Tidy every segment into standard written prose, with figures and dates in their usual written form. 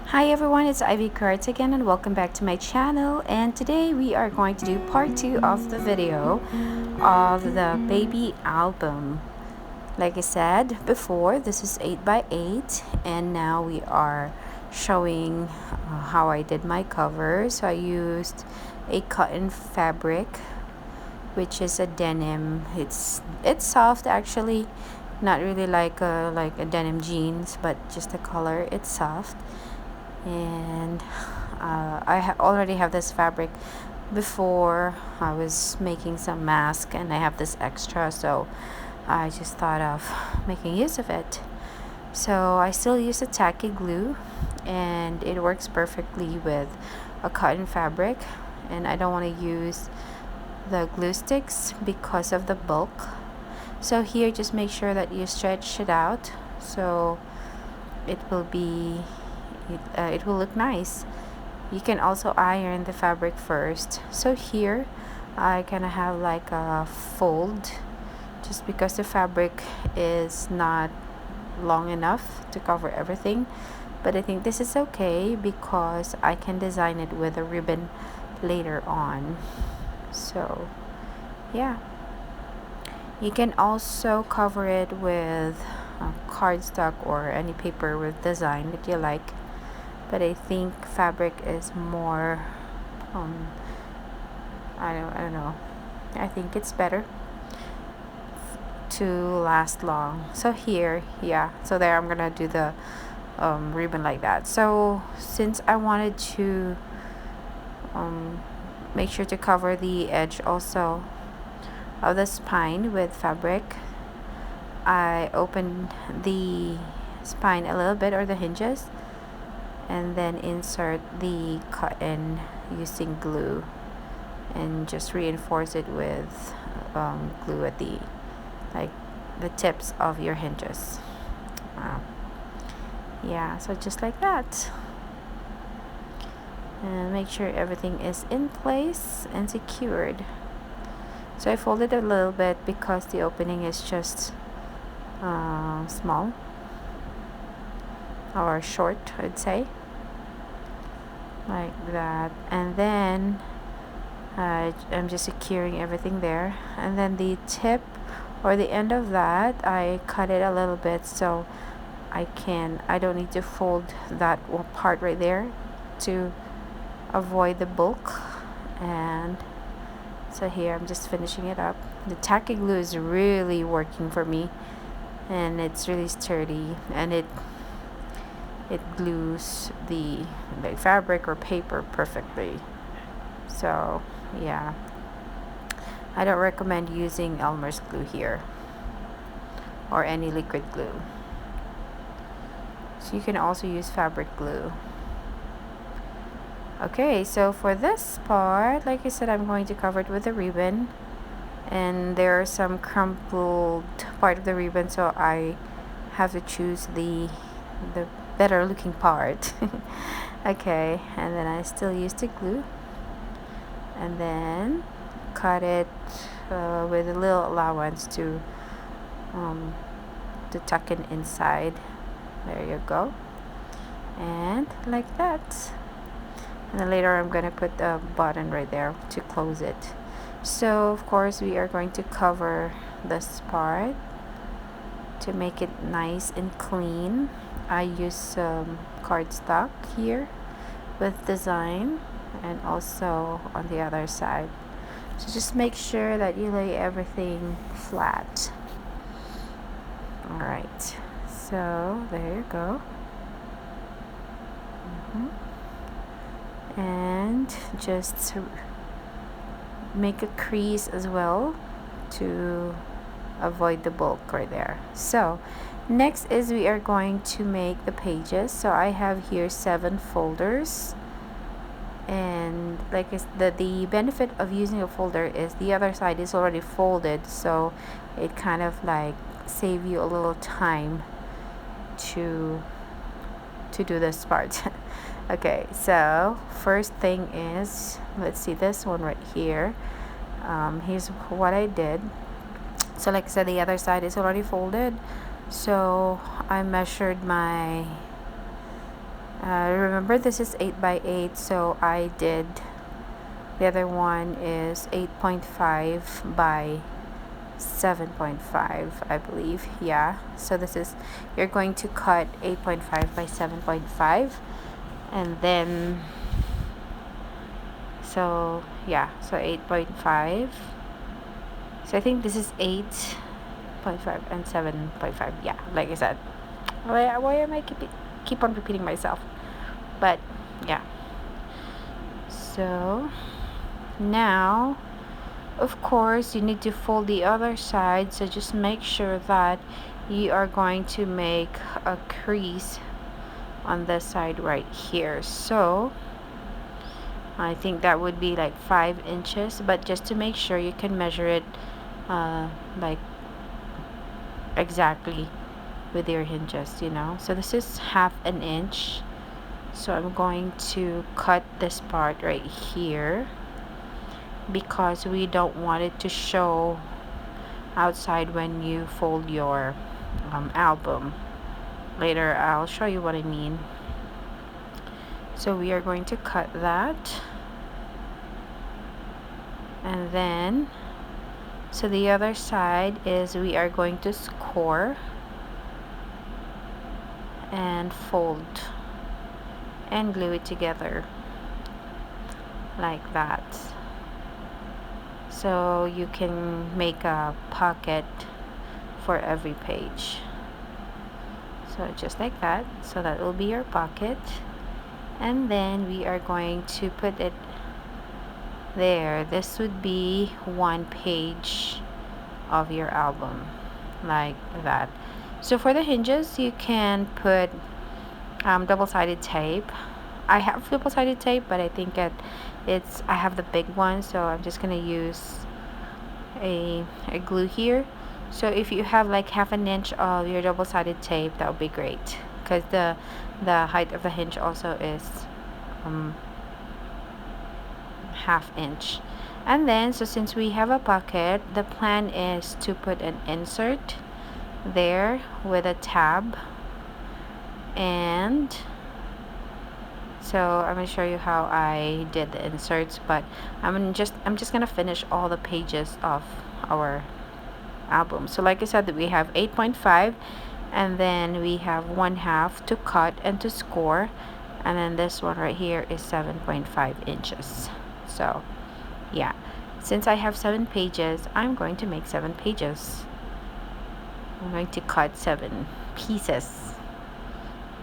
Hi everyone, it's Ivy Cards again and welcome back to my channel, and today we are going to do part 2 of the video of the baby album. Like I said before, this is 8 by 8 and now we are showing how I did my cover. So I used a cotton fabric, which is a denim. It's soft actually, not really like a denim jeans, but just the color, it's soft. And I already have this fabric before. I was making some mask and I have this extra, so I just thought of making use of it. So I still use a tacky glue and it works perfectly with a cotton fabric, and I don't want to use the glue sticks because of the bulk. So here, just make sure that you stretch it out so it will be it will look nice. You can also iron the fabric first. So here I kind of have like a fold just because the fabric is not long enough to cover everything, but I think this is okay because I can design it with a ribbon later on. So yeah, you can also cover it with cardstock or any paper with design that you like, but I think fabric is more I don't know, I think it's better to last long. So here, yeah, so there I'm gonna do the ribbon like that. So since I wanted to make sure to cover the edge also of the spine with fabric, I opened the spine a little bit, or the hinges, and then insert the cotton using glue and just reinforce it with glue at the tips of your hinges. Yeah, so just like that, and make sure everything is in place and secured. So I folded a little bit because the opening is just small or short, I'd say, like that. And then I'm just securing everything there, and then the tip or the end of that, I cut it a little bit so I don't need to fold that part right there to avoid the bulk. And so here I'm just finishing it up. The tacky glue is really working for me, and it's really sturdy, and it glues the fabric or paper perfectly. So yeah, I don't recommend using Elmer's glue here or any liquid glue. So you can also use fabric glue. Okay, so for this part, like I said, I'm going to cover it with a ribbon, and there are some crumpled part of the ribbon, so I have to choose the better looking part. Okay, and then I still use the glue, and then cut it with a little allowance to tuck in inside. There you go, and like that. And then later I'm gonna put a button right there to close it. So of course we are going to cover this part to make it nice and clean. I use some cardstock here with design, and also on the other side. So just make sure that you lay everything flat. Alright, so there you go. And just make a crease as well to avoid the bulk right there. So next is we are going to make the pages. So I have here 7 folders, and like the benefit of using a folder is the other side is already folded, so it kind of like save you a little time to do this part. Okay, so first thing is, let's see this one right here. Here's what I did. So like I said, the other side is already folded, so I measured my Remember, this is 8 by 8, so I did the other one is 8.5 by 7.5, I believe. Yeah, so this is, you're going to cut 8.5 by 7.5, and then so yeah, so 8.5. So I think this is 8.5 and 7.5. Yeah, like I said, why am I keep on repeating myself? But yeah, so now of course you need to fold the other side, so just make sure that you are going to make a crease on this side right here. So I think that would be like 5 inches, but just to make sure, you can measure it like exactly with your hinges, you know. So this is half an inch, so I'm going to cut this part right here because we don't want it to show outside when you fold your album. Later I'll show you what I mean. So we are going to cut that, and then so the other side is we are going to score and fold and glue it together like that, so you can make a pocket for every page. So just like that, so that will be your pocket, and then we are going to put it there. This would be one page of your album like that. So for the hinges, you can put double-sided tape. I have double-sided tape, but I think I have the big one, so I'm just gonna use a glue here. So if you have like half an inch of your double-sided tape, that would be great, because the height of the hinge also is half inch. And then, so since we have a pocket, the plan is to put an insert there with a tab, and so I'm going to show you how I did the inserts, but I'm just going to finish all the pages of our album. So like I said, that we have 8.5, and then we have 1/2 to cut and to score, and then this one right here is 7.5 inches. So yeah, since I have 7 pages, I'm going to make 7 pages. I'm going to cut 7 pieces.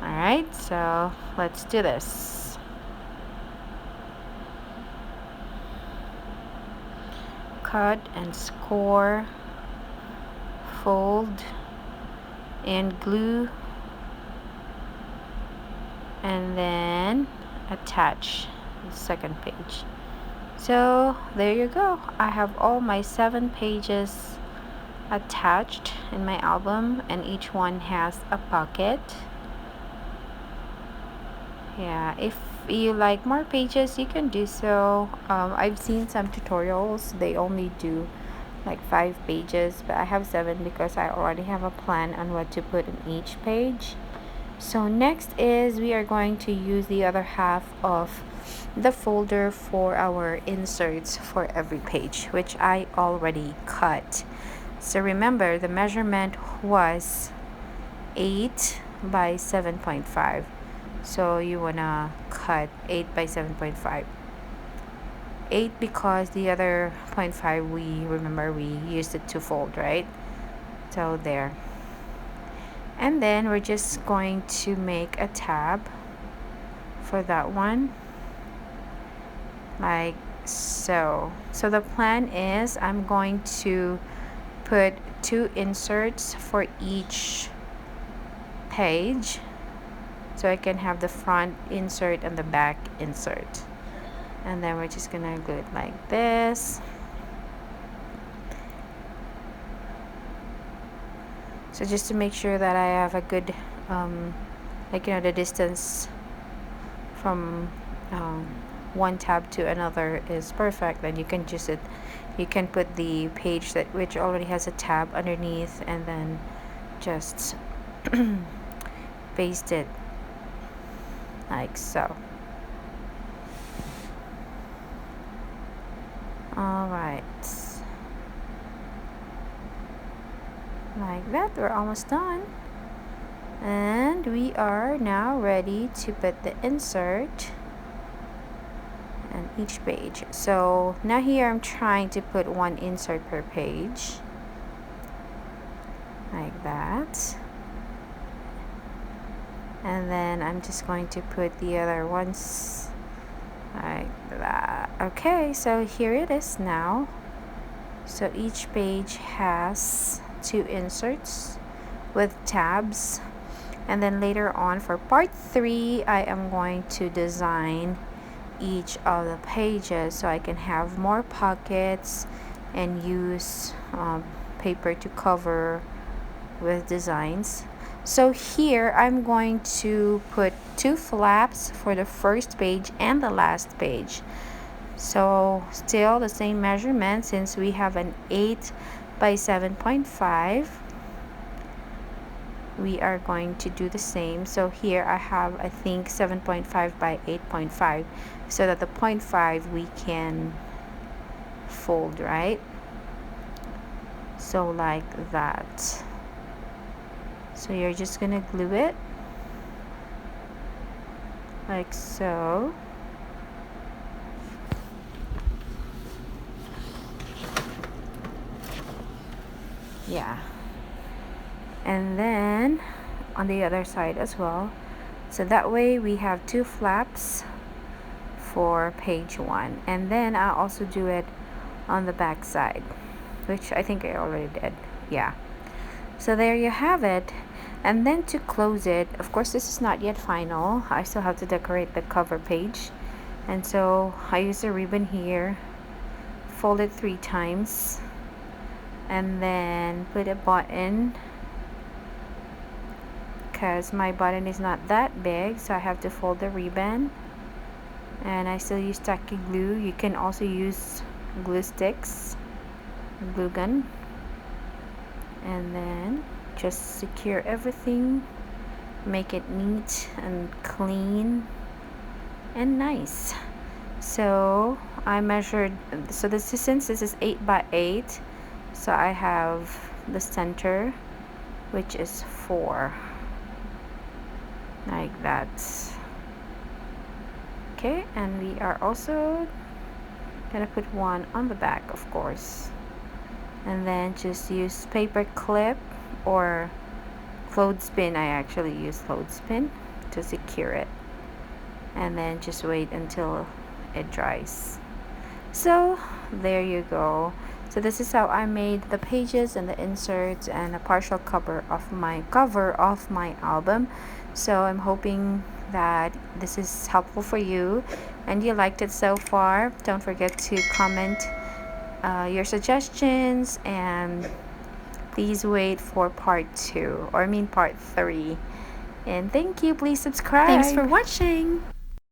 Alright, so let's do this. Cut and score, fold and glue, and then attach the second page. So there you go. I have all my 7 pages attached in my album, and each one has a pocket. Yeah, if you like more pages, you can do so. I've seen some tutorials, they only do like 5 pages, but I have 7 because I already have a plan on what to put in each page. So next is we are going to use the other half of the folder for our inserts for every page, which I already cut. So remember, the measurement was 8 by 7.5, so you wanna cut 8 by 7.5. 8 because the other 0.5, we remember we used it to fold, right? So there. And then we're just going to make a tab for that one, like so. So the plan is I'm going to put 2 inserts for each page, so I can have the front insert and the back insert, and then we're just gonna glue it like this. So just to make sure that I have a good like, you know, the distance from one tab to another is perfect, then you can just you can put the page that which already has a tab underneath, and then just paste it like so. Alright, like that. We're almost done, and we are now ready to put the insert on each page. So now here I'm trying to put one insert per page, like that, and then I'm just going to put the other ones like that. Okay, so here it is now. So each page has 2 inserts with tabs, and then later on for part 3 I am going to design each of the pages so I can have more pockets and use paper to cover with designs. So here I'm going to put 2 flaps for the first page and the last page. So still the same measurement, since we have an 8 by 7.5. We are going to do the same. So here I have, I think, 7.5 by 8.5, so that the 0.5 we can fold, right? So like that. So you're just gonna glue it like so. Yeah, and then on the other side as well, so that way we have 2 flaps for page 1, and then I'll also do it on the back side, which I think I already did. Yeah, so there you have it. And then to close it, of course this is not yet final, I still have to decorate the cover page, and so I use a ribbon here, fold it 3 times, and then put a button, because my button is not that big, so I have to fold the ribbon. And I still use tacky glue. You can also use glue sticks, glue gun, and then just secure everything, make it neat and clean and nice. So I measured, so this is, since this is 8 by 8, so I have the center, which is 4, like that. Okay, and we are also gonna put one on the back, of course, and then just use paper clip or clothespin. I actually use clothespin to secure it, and then just wait until it dries. So there you go. So this is how I made the pages and the inserts and a partial cover of my album. So I'm hoping that this is helpful for you and you liked it so far. Don't forget to comment your suggestions, and please wait for part 2, or I mean part 3. And thank you. Please subscribe. Thanks for watching.